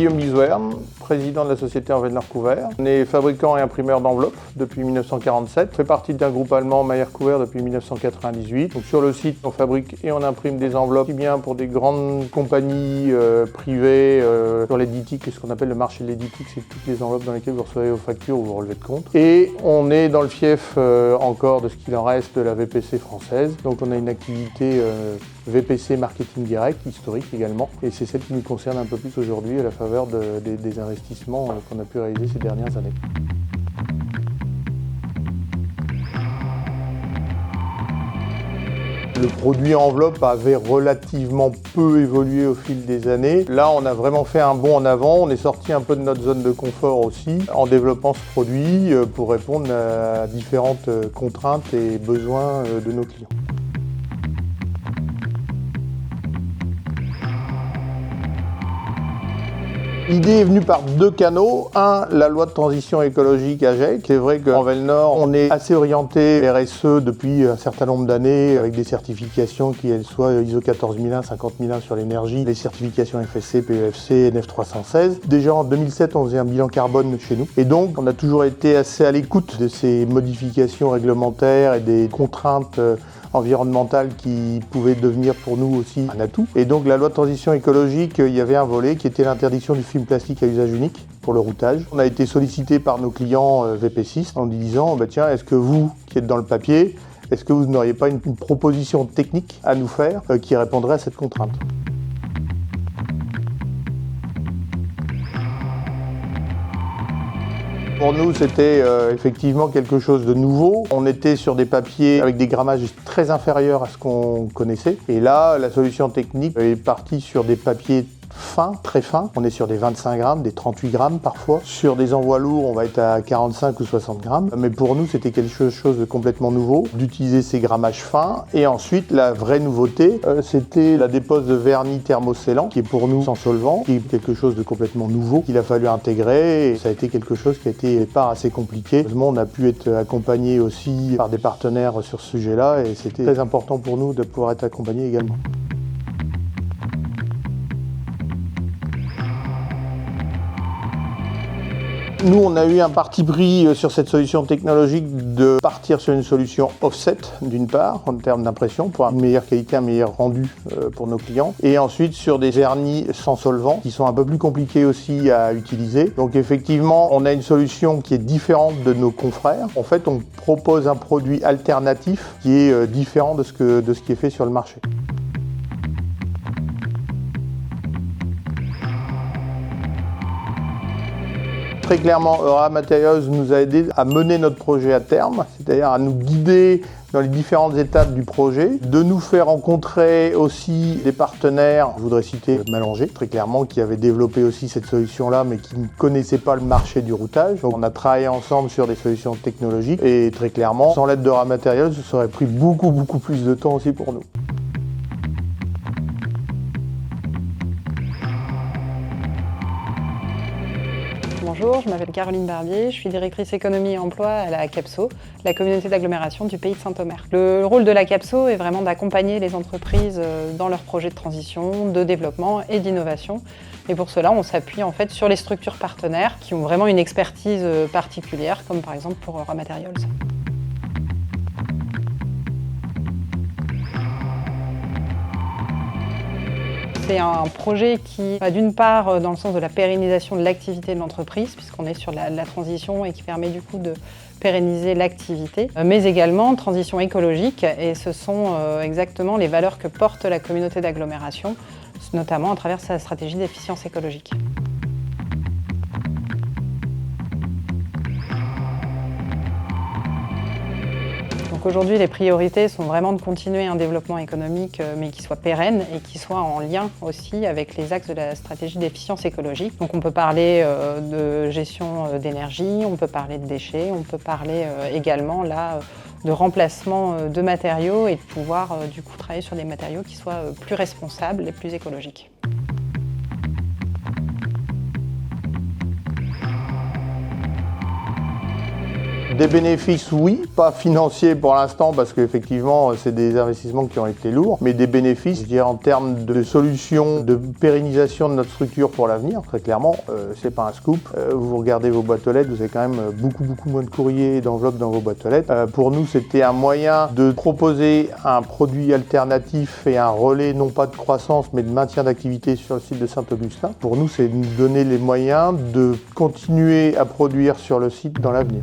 Guillaume Bizouerne, président de la société Envellner Couvert. On est fabricant et imprimeur d'enveloppes depuis 1947. On fait partie d'un groupe allemand Mayer Couvert depuis 1998. Donc sur le site, on fabrique et on imprime des enveloppes, aussi bien pour des grandes compagnies privées sur l'éditique, ce qu'on appelle le marché de l'éditique, c'est toutes les enveloppes dans lesquelles vous recevez vos factures ou vos relevés de compte. Et on est dans le fief encore de ce qu'il en reste de la VPC française. Donc on a une activité VPC marketing direct, historique également, et c'est celle qui nous concerne un peu plus aujourd'hui à la faveur des investissements qu'on a pu réaliser ces dernières années. Le produit enveloppe avait relativement peu évolué au fil des années. Là, on a vraiment fait un bond en avant. On est sorti un peu de notre zone de confort aussi en développant ce produit pour répondre à différentes contraintes et besoins de nos clients. L'idée est venue par deux canaux. Un, la loi de transition écologique AGEC. C'est vrai qu'en Envellner, on est assez orienté RSE depuis un certain nombre d'années avec des certifications qui elles soient ISO 14001, 50001 sur l'énergie, les certifications FSC, PEFC, NF316. Déjà en 2007, on faisait un bilan carbone chez nous. Et donc, on a toujours été assez à l'écoute de ces modifications réglementaires et des contraintes environnementales qui pouvaient devenir pour nous aussi un atout. Et donc la loi de transition écologique, il y avait un volet qui était l'interdiction du film plastique à usage unique pour le routage. On a été sollicité par nos clients VP6 en disant tiens, est-ce que vous qui êtes dans le papier, est-ce que vous n'auriez pas une proposition technique à nous faire qui répondrait à cette contrainte ? Pour nous, c'était effectivement quelque chose de nouveau. On était sur des papiers avec des grammages très inférieurs à ce qu'on connaissait. Et là, la solution technique est partie sur des papiers fins, très fins. On est sur des 25 grammes, des 38 grammes parfois. Sur des envois lourds, on va être à 45 ou 60 grammes. Mais pour nous, c'était quelque chose de complètement nouveau, d'utiliser ces grammages fins. Et ensuite, la vraie nouveauté, c'était la dépose de vernis thermoscellant, qui est pour nous sans solvant, qui est quelque chose de complètement nouveau, qu'il a fallu intégrer. Et ça a été quelque chose qui a été assez compliqué. Heureusement, on a pu être accompagné aussi par des partenaires sur ce sujet-là. Et c'était très important pour nous de pouvoir être accompagnés également. Nous, on a eu un parti pris sur cette solution technologique de partir sur une solution offset, d'une part, en termes d'impression, pour une meilleure qualité, un meilleur rendu pour nos clients. Et ensuite, sur des vernis sans solvant, qui sont un peu plus compliqués aussi à utiliser. Donc effectivement, on a une solution qui est différente de nos confrères. En fait, on propose un produit alternatif qui est différent de ce qui est fait sur le marché. Très clairement, Eura Materials nous a aidé à mener notre projet à terme, c'est-à-dire à nous guider dans les différentes étapes du projet, de nous faire rencontrer aussi des partenaires. Je voudrais citer Mallanger, très clairement, qui avait développé aussi cette solution-là, mais qui ne connaissait pas le marché du routage. Donc on a travaillé ensemble sur des solutions technologiques et très clairement, sans l'aide d'Eura Materials, ça aurait pris beaucoup plus de temps aussi pour nous. Bonjour, je m'appelle Caroline Barbier, je suis directrice économie et emploi à la CAPSO, la communauté d'agglomération du pays de Saint-Omer. Le rôle de la CAPSO est vraiment d'accompagner les entreprises dans leurs projets de transition, de développement et d'innovation. Et pour cela, on s'appuie en fait sur les structures partenaires qui ont vraiment une expertise particulière, comme par exemple pour Eura Materials. C'est un projet qui va d'une part dans le sens de la pérennisation de l'activité de l'entreprise, puisqu'on est sur la transition et qui permet du coup de pérenniser l'activité, mais également transition écologique, et ce sont exactement les valeurs que porte la communauté d'agglomération, notamment à travers sa stratégie d'efficience écologique. Donc aujourd'hui, les priorités sont vraiment de continuer un développement économique, mais qui soit pérenne et qui soit en lien aussi avec les axes de la stratégie d'efficience écologique. Donc on peut parler de gestion d'énergie, on peut parler de déchets, on peut parler également là de remplacement de matériaux et de pouvoir du coup travailler sur des matériaux qui soient plus responsables et plus écologiques. des bénéfices, oui, pas financiers pour l'instant, parce qu'effectivement, c'est des investissements qui ont été lourds, mais des bénéfices, je dirais, en termes de solutions, de pérennisation de notre structure pour l'avenir. Très clairement, c'est pas un scoop. Vous regardez vos boîtes aux lettres, vous avez quand même beaucoup moins de courriers et d'enveloppes dans vos boîtes aux lettres. Pour nous, c'était un moyen de proposer un produit alternatif et un relais, non pas de croissance, mais de maintien d'activité sur le site de Saint-Augustin. Pour nous, c'est de nous donner les moyens de continuer à produire sur le site dans l'avenir.